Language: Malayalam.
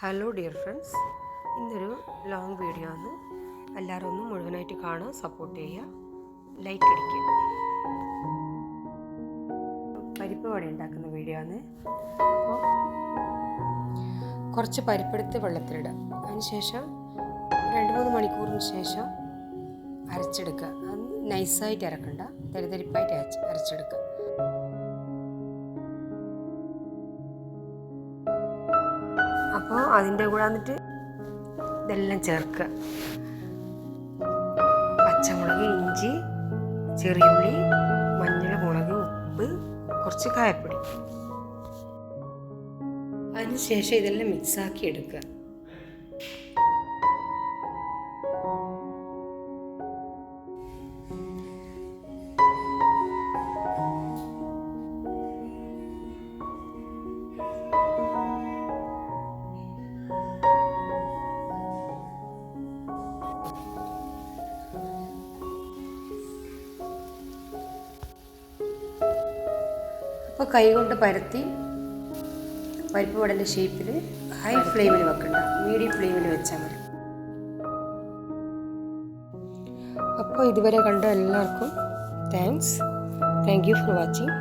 ഹലോ ഡിയർ ഫ്രണ്ട്സ്, ഇന്നൊരു ലോങ് വീഡിയോ ആണ്. എല്ലാവരും ഒന്ന് മുഴുവനായിട്ട് കാണാൻ സപ്പോർട്ട് ചെയ്യുക, ലൈക്ക് അടിക്കുക. പരിപ്പ് വട ഉണ്ടാക്കുന്ന വീഡിയോ ആണ്. അപ്പോൾ കുറച്ച് പരിപ്പെടുത്ത് വെള്ളത്തിലിടുക. അതിനുശേഷം 2-3 മണിക്കൂറിന് ശേഷം അരച്ചെടുക്കുക. അത് നൈസായിട്ട് അരക്കണ്ട, തരിതരിപ്പായിട്ട് അരച്ചെടുക്കുക. അപ്പോൾ അതിൻ്റെ കൂടെ വന്നിട്ട് ഇതെല്ലാം ചേർക്കുക. പച്ചമുളക്, ഇഞ്ചി, ചെറിയുള്ളി, മഞ്ഞൾ, മുളക്, ഉപ്പ്, കുറച്ച് കായപ്പൊടി. അതിനുശേഷം ഇതെല്ലാം മിക്സാക്കി എടുക്കുക. അപ്പോൾ കൈ കൊണ്ട് പരത്തി പരിപ്പ് വടൻ്റെ ഷേപ്പിൽ ഹൈ ഫ്ലെയിമിൽ വെക്കണ്ട, മീഡിയം ഫ്ലെയിമിൽ വെച്ചാൽ മതി. അപ്പോൾ ഇതുവരെ കണ്ട എല്ലാവർക്കും താങ്ക് യു ഫോർ വാച്ചിങ്.